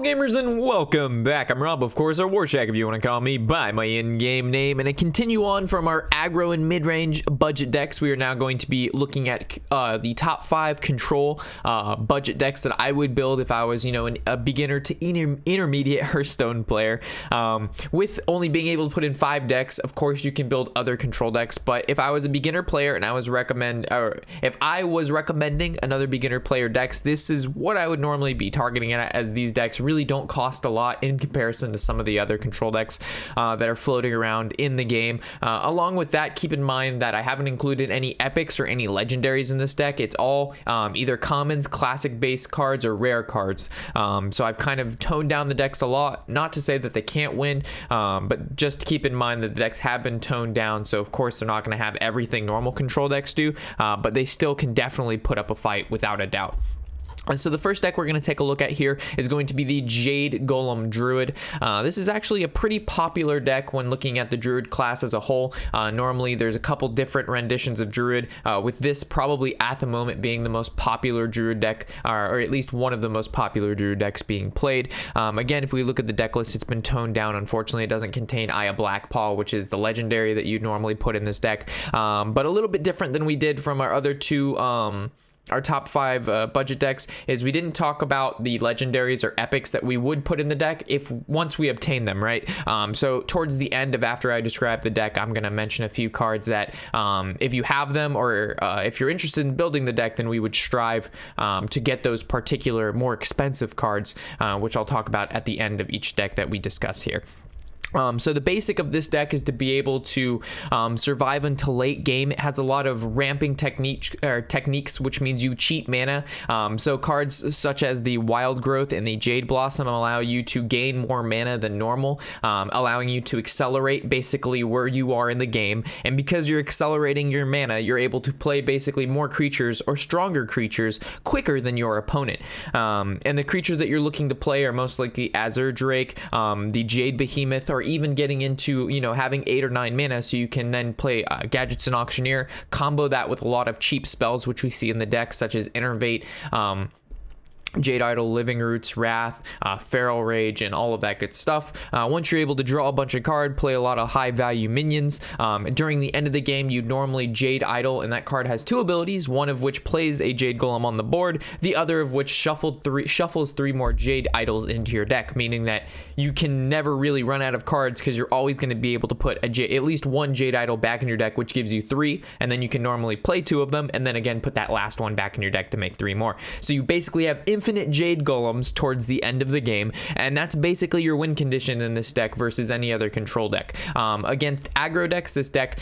Hello gamers and welcome back. I'm Rob, of course, or Warshack if you want to call me by my in-game name. And to continue on from our aggro and mid-range budget decks, we are now going to be looking at the top 5 control budget decks that I would build if I was, a beginner to intermediate Hearthstone player. With only being able to put in 5 decks, of course you can build other control decks. But if I was a beginner player and if I was recommending another beginner player decks, this is what I would normally be targeting at, as these decks really don't cost a lot in comparison to some of the other control decks that are floating around in the game. Along with that, keep in mind that I haven't included any epics or any legendaries in this deck. It's all either commons, classic base cards, or rare cards. So I've kind of toned down the decks a lot, not to say that they can't win, but just keep in mind that the decks have been toned down. So of course they're not going to have everything normal control decks do, but they still can definitely put up a fight without a doubt. And so the first deck we're going to take a look at here is going to be the Jade Golem Druid. This is actually a pretty popular deck when looking at the Druid class as a whole. Normally there's a couple different renditions of Druid, with this probably at the moment being the most popular Druid deck, or at least one of the most popular Druid decks being played. Again, if we look at the deck list, it's been toned down. Unfortunately, it doesn't contain Aya Blackpaw, which is the legendary that you'd normally put in this deck, but a little bit different than we did from our other two our top 5 budget decks is we didn't talk about the legendaries or epics that we would put in the deck once we obtain them, right? So towards the end of after I describe the deck, I'm going to mention a few cards that if you have them, or if you're interested in building the deck, then we would strive to get those particular more expensive cards, which I'll talk about at the end of each deck that we discuss here. So the basic of this deck is to be able to survive until late game. It has a lot of ramping techniques, which means you cheat mana. So cards such as the Wild Growth and the Jade Blossom allow you to gain more mana than normal, allowing you to accelerate basically where you are in the game. And because you're accelerating your mana, you're able to play basically more creatures or stronger creatures quicker than your opponent. And the creatures that you're looking to play are most likely Azure Drake, the Jade Behemoth, or even getting into having 8 or 9 mana, so you can then play Gadgets and Auctioneer, combo that with a lot of cheap spells which we see in the deck, such as Innervate, Jade Idol, Living Roots, Wrath, Feral Rage, and all of that good stuff. Once you're able to draw a bunch of cards, play a lot of high value minions, during the end of the game you'd normally Jade Idol, and that card has 2 abilities, one of which plays a Jade Golem on the board, the other of which shuffles 3 more Jade Idols into your deck, meaning that you can never really run out of cards because you're always going to be able to put at least 1 Jade Idol back in your deck, which gives you 3, and then you can normally play 2 of them and then again put that last one back in your deck to make 3 more. So you basically have infinite Jade Golems towards the end of the game, and that's basically your win condition in this deck versus any other control deck. Against aggro decks, this deck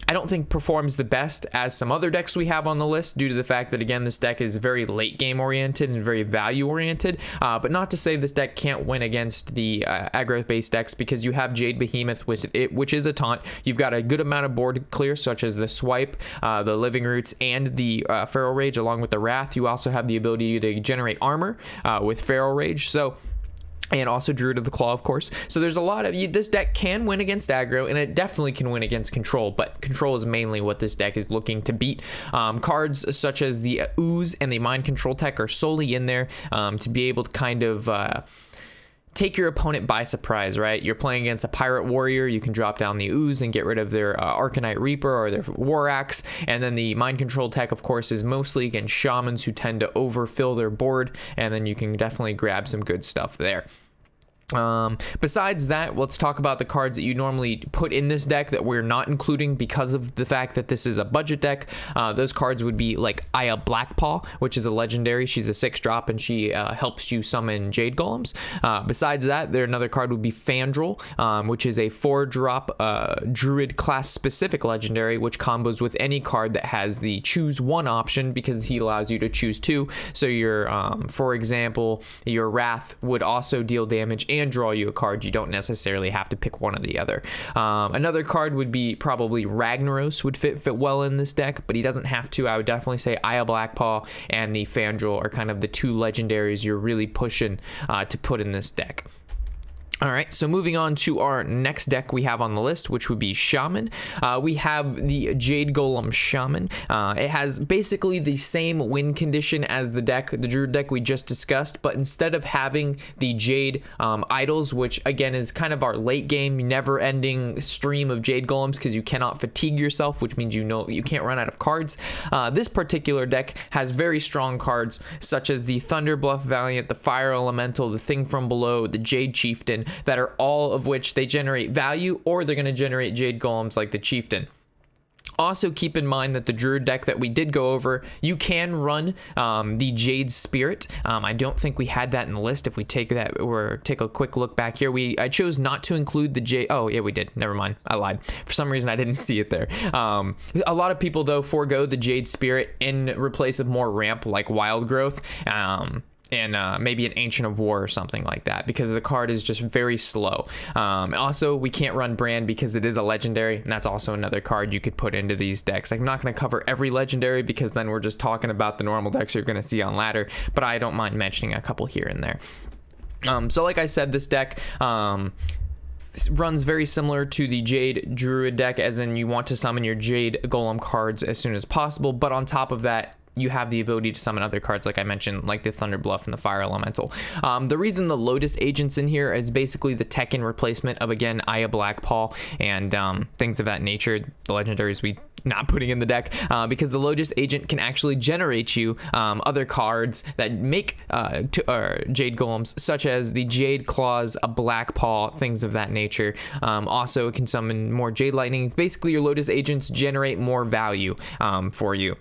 I don't think performs the best as some other decks we have on the list, due to the fact that, again, this deck is very late game oriented and very value oriented, but not to say this deck can't win against the aggro based decks, because you have Jade Behemoth, which is a taunt. You've got a good amount of board clear, such as the Swipe, the Living Roots, and the Feral Rage, along with the Wrath. You also have the ability to generate armor with Feral Rage, and also Druid of the Claw, of course. So there's a lot of this deck can win against aggro, and it definitely can win against control, but control is mainly what this deck is looking to beat. Cards such as the Ooze and the Mind Control tech are solely in there to be able to kind of take your opponent by surprise, right? You're playing against a Pirate Warrior, you can drop down the Ooze and get rid of their Arcanite Reaper or their War Axe, and then the Mind Control tech, of course, is mostly against Shamans who tend to overfill their board, and then you can definitely grab some good stuff there. Besides that, let's talk about the cards that you normally put in this deck that we're not including because of the fact that this is a budget deck. Those cards would be like Aya Blackpaw, which is a legendary. She's a 6-drop and she helps you summon Jade Golems. Besides that, another card would be Fandral, which is a 4-drop Druid class specific legendary, which combos with any card that has the choose 1 option, because he allows you to choose 2. So your, for example, your Wrath would also deal damage and draw you a card. You don't necessarily have to pick one or the other. Another card would be probably Ragnaros, would fit well in this deck, but he doesn't have to. I would definitely say Aya Blackpaw and the Fandral are kind of the 2 legendaries you're really pushing to put in this deck. All right, so moving on to our next deck we have on the list, which would be Shaman. We have the Jade Golem Shaman. It has basically the same win condition as the Druid deck we just discussed, but instead of having the Jade idols, which again is kind of our late game, never-ending stream of Jade Golems because you cannot fatigue yourself, which means you can't run out of cards. This particular deck has very strong cards such as the Thunderbluff Valiant, the Fire Elemental, the Thing from Below, the Jade Chieftain, that are all of which they generate value, or they're going to generate Jade Golems like the Chieftain. Also keep in mind that the Druid deck that we did go over, you can run the Jade Spirit. I don't think we had that in the list. If we take that or take a quick look back here, I chose not to include the Jade. Oh yeah, we did. Never mind. I lied. For some reason, I didn't see it there. A lot of people though forego the Jade Spirit in replace of more ramp like Wild Growth. And maybe an Ancient of War or something like that, because the card is just very slow. Also, we can't run Brand because it is a legendary, and that's also another card you could put into these decks. I'm not going to cover every legendary because then we're just talking about the normal decks you're going to see on ladder, but I don't mind mentioning a couple here and there. So like I said, this deck runs very similar to the Jade Druid deck, as in you want to summon your Jade Golem cards as soon as possible, but on top of that, you have the ability to summon other cards, like I mentioned, like the Thunderbluff and the Fire Elemental. The reason the Lotus Agent's in here is basically the Tekken replacement of, again, Aya Blackpaw and things of that nature, the legendaries we not putting in the deck, because the Lotus Agent can actually generate you other cards that make Jade Golems, such as the Jade Claws, a Blackpaw, things of that nature. Also, it can summon more Jade Lightning. Basically, your Lotus Agents generate more value for you.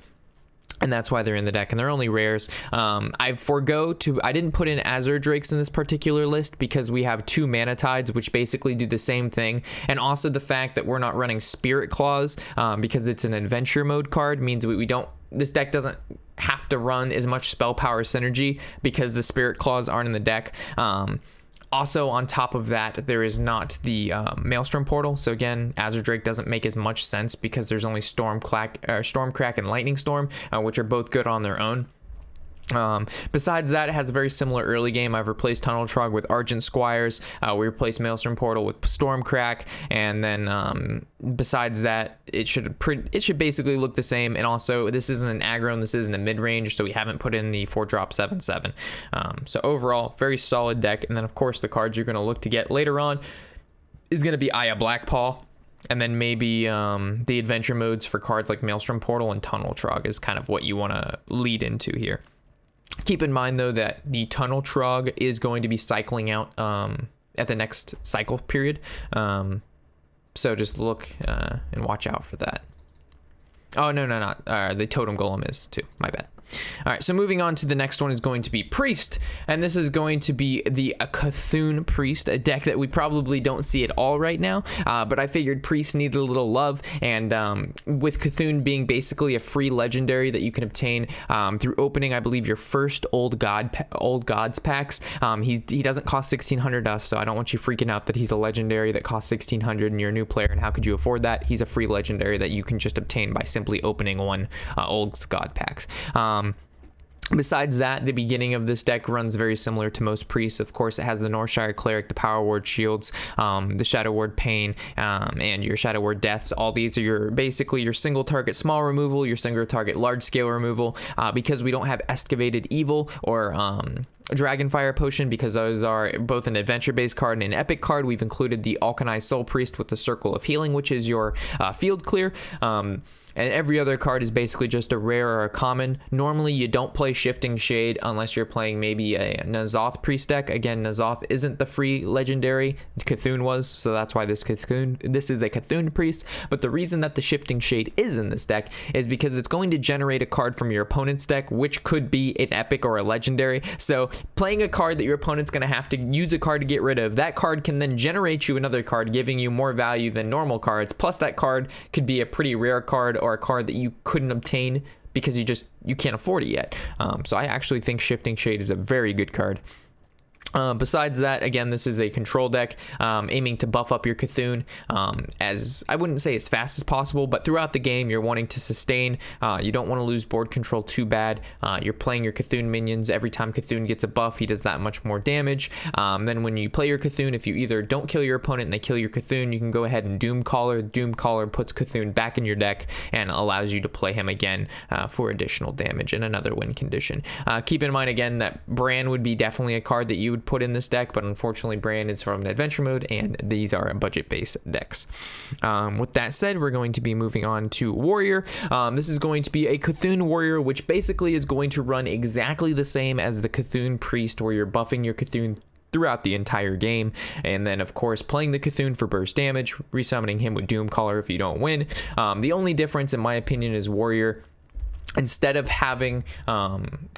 And that's why they're in the deck, and they're only rares. I didn't put in Azure Drakes in this particular list because we have 2 Mana Tides, which basically do the same thing. And also the fact that we're not running Spirit Claws because it's an adventure mode card means this deck doesn't have to run as much spell power synergy because the Spirit Claws aren't in the deck. Also, on top of that, there is not the Maelstrom Portal. So again, Azure Drake doesn't make as much sense because there's only Stormcrack and Lightning Storm, which are both good on their own. Besides that, it has a very similar early game. I've replaced Tunnel Trog with Argent Squires. We replaced Maelstrom Portal with Stormcrack, and then besides that, it should basically look the same. And also, this isn't an aggro, and this isn't a mid range, so we haven't put in the 4-drop 7/7. So overall, very solid deck. And then of course, the cards you're going to look to get later on is going to be Aya Blackpaw. And then maybe the adventure modes for cards like Maelstrom Portal and Tunnel Trog is kind of what you want to lead into here. Keep in mind, though, that the Tunnel Trog is going to be cycling out at the next cycle period. So just look and watch out for that. Oh, no, not. The Totem Golem is, too. My bad. All right, so moving on to the next one is going to be Priest, and this is going to be the Cthulhu Priest, a deck that we probably don't see at all right now, but I figured Priest needed a little love, and with Cthulhu being basically a free legendary that you can obtain through opening, I believe, your first Old Gods packs. He doesn't cost 1,600 dust, so I don't want you freaking out that he's a legendary that costs 1,600 and you're a new player, and how could you afford that? He's a free legendary that you can just obtain by simply opening one Old God packs. Besides that, the beginning of this deck runs very similar to most priests. Of course, it has the Northshire Cleric, the Power Ward Shields, the Shadow Ward Pain, and your Shadow Ward Deaths. All these are basically your single target small removal, your single target large scale removal. Because we don't have Excavated Evil or Dragonfire Potion, because those are both an adventure-based card and an epic card, we've included the Alkanized Soul Priest with the Circle of Healing, which is your field clear. And every other card is basically just a rare or a common. Normally, you don't play Shifting Shade unless you're playing maybe a N'Zoth Priest deck. Again, N'Zoth isn't the free legendary. Cthulhu was, so that's why this is a Cthulhu Priest. But the reason that the Shifting Shade is in this deck is because it's going to generate a card from your opponent's deck, which could be an epic or a legendary. So playing a card that your opponent's going to have to use a card to get rid of, that card can then generate you another card, giving you more value than normal cards. Plus, that card could be a pretty rare card or a card that you couldn't obtain because you can't afford it yet. So I actually think Shifting Shade is a very good card. Besides that, again, this is a control deck aiming to buff up your Cthulhu as, I wouldn't say as fast as possible, but throughout the game you're wanting to sustain. You don't want to lose board control too bad. You're playing your Cthulhu minions. Every time Cthulhu gets a buff, he does that much more damage. Then when you play your Cthulhu, if you either don't kill your opponent and they kill your Cthulhu, you can go ahead and Doom Caller. Doom Caller puts Cthulhu back in your deck and allows you to play him again for additional damage and another win condition. Keep in mind again that Bran would be definitely a card that you would put in this deck, but unfortunately Bran is from adventure mode and these are budget based decks. With that said, we're going to be moving on to Warrior. This is going to be a Cthulhu Warrior, which basically is going to run exactly the same as the Cthulhu Priest, where you're buffing your Cthulhu throughout the entire game, and then of course playing the Cthulhu for burst damage, resummoning him with Doomcaller if you don't win. The only difference in my opinion is Warrior, instead of having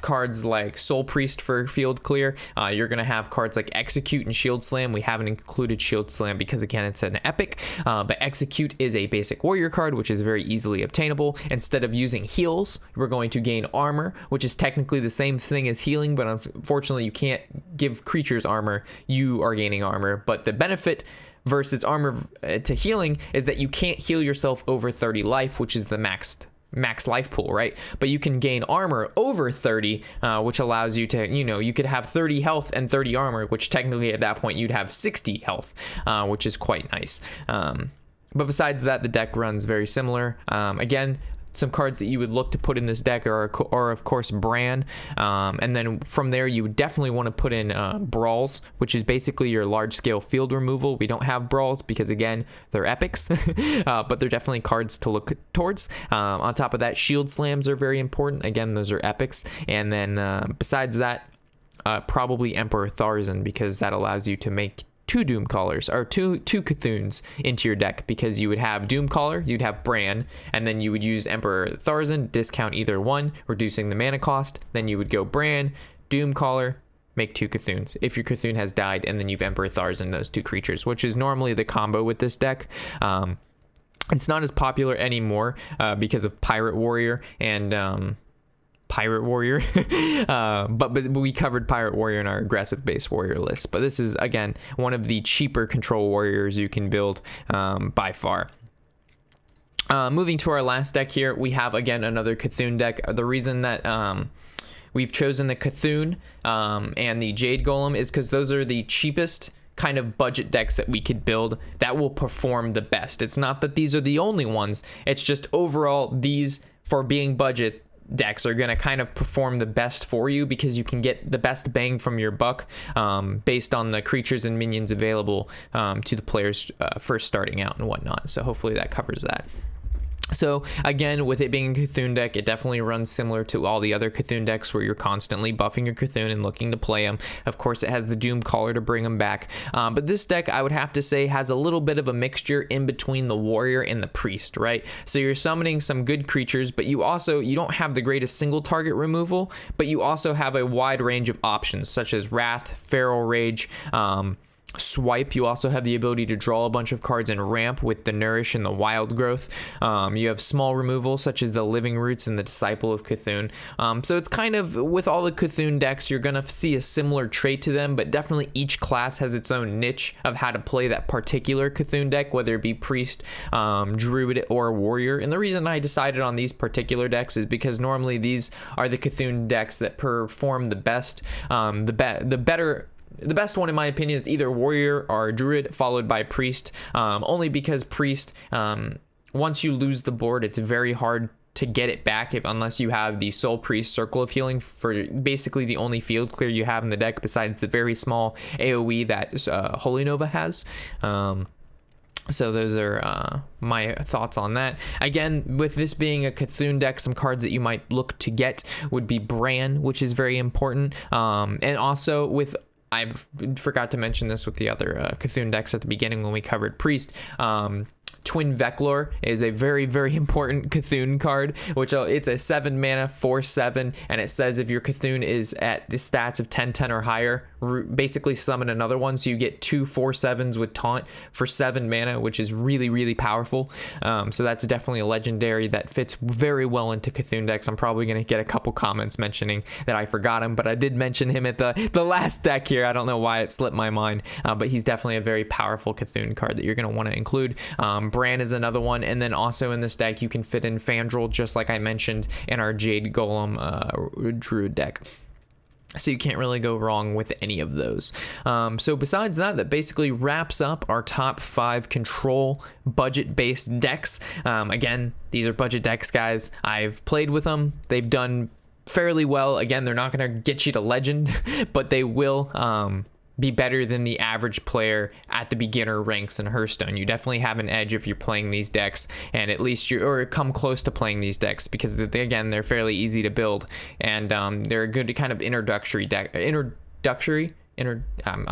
cards like Soul Priest for field clear, you're going to have cards like Execute and Shield Slam. We haven't included Shield Slam because again it's an epic, but Execute is a basic warrior card which is very easily obtainable. Instead of using heals, we're going to gain armor, which is technically the same thing as healing, but unfortunately you can't give creatures armor. You are gaining armor, but the benefit versus armor to healing is that you can't heal yourself over 30 life, which is the max life pool, right? But you can gain armor over 30, which allows you to, you could have 30 health and 30 armor, which technically at that point you'd have 60 health, which is quite nice. But besides that, the deck runs very similar. Again, some cards that you would look to put in this deck are of course Bran, and then from there you would definitely want to put in Brawls, which is basically your large scale field removal. We don't have Brawls because again they're epics, but they're definitely cards to look towards. On top of that, Shield Slams are very important. Again, those are epics. And then besides that, probably Emperor Tharzan, because that allows you to make two Doom Callers or two Cthulhu's into your deck, because you would have Doom Caller, you'd have Bran, and then you would use Emperor Tharzan, discount either one, reducing the mana cost. Then you would go Bran, Doom Caller, make two Cthulhu's if your Cthulhu has died, and then you've Emperor Tharzan those two creatures, which is normally the combo with this deck. It's not as popular anymore because of Pirate Warrior and Pirate Warrior, but we covered Pirate Warrior in our aggressive base warrior list. But this is again one of the cheaper control warriors you can build by far. Moving to our last deck here, we have again another Cthulhu deck. The reason that we've chosen the Cthulhu and the Jade Golem is because those are the cheapest kind of budget decks that we could build that will perform the best. It's not that these are the only ones, it's just overall these, for being budget decks, are going to kind of perform the best for you because you can get the best bang from your buck based on the creatures and minions available to the players first starting out and whatnot. So hopefully that covers that. So again, with it being a Cthulhu deck, it definitely runs similar to all the other Cthulhu decks where you're constantly buffing your Cthulhu and looking to play them. Of course, it has the Doom Caller to bring them back. But this deck, I would have to say, has a little bit of a mixture in between the Warrior and the Priest, right? So you're summoning some good creatures, but you don't have the greatest single target removal, but you also have a wide range of options such as Wrath, Feral Rage, Swipe. You also have the ability to draw a bunch of cards and ramp with the Nourish and the Wild Growth. You have small removal such as the Living Roots and the Disciple of Cthulhu. So it's kind of, with all the Cthulhu decks, you're gonna see a similar trait to them, but definitely each class has its own niche of how to play that particular Cthulhu deck, whether it be Priest, Druid, or Warrior. And the reason I decided on these particular decks is because normally these are the Cthulhu decks that perform the best, the best one in my opinion is either Warrior or Druid, followed by Priest, only because Priest, once you lose the board, it's very hard to get it back unless you have the Soul Priest Circle of Healing for basically the only field clear you have in the deck besides the very small AoE that Holy Nova has. So those are my thoughts on that. Again, with this being a Cthulhu deck, some cards that you might look to get would be Bran, which is very important, and also I forgot to mention this with the other Cthulhu decks at the beginning when we covered Priest. Twin Veclor is a very, very important Cthulhu card, which it's a 7 mana 4/7, and it says if your Cthulhu is at the stats of 10/10 or higher, basically summon another one, so you get 2 4/7s with taunt for 7 mana, which is really, really powerful. So that's definitely a legendary that fits very well into Cthulhu decks. I'm probably going to get a couple comments mentioning that I forgot him, but I did mention him at the last deck here. I don't know why it slipped my mind, but he's definitely a very powerful Cthulhu card that you're going to want to include. Bran is another one, and then also in this deck you can fit in Fandral, just like I mentioned in our Jade Golem Druid deck. So you can't really go wrong with any of those. So besides that basically wraps up our top 5 control budget-based decks. Again, these are budget decks, guys. I've played with them. They've done fairly well. Again, they're not going to get you to legend, but they will be better than the average player at the beginner ranks in Hearthstone. You definitely have an edge if you're playing these decks, and at least or come close to playing these decks, because again, they're fairly easy to build, and they're a good kind of introductory deck. I'm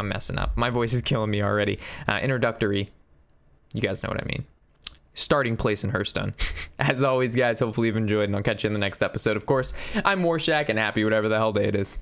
messing up. My voice is killing me already. Introductory. You guys know what I mean. Starting place in Hearthstone. As always, guys, hopefully you've enjoyed, and I'll catch you in the next episode. Of course, I'm Warshack, and happy whatever the hell day it is.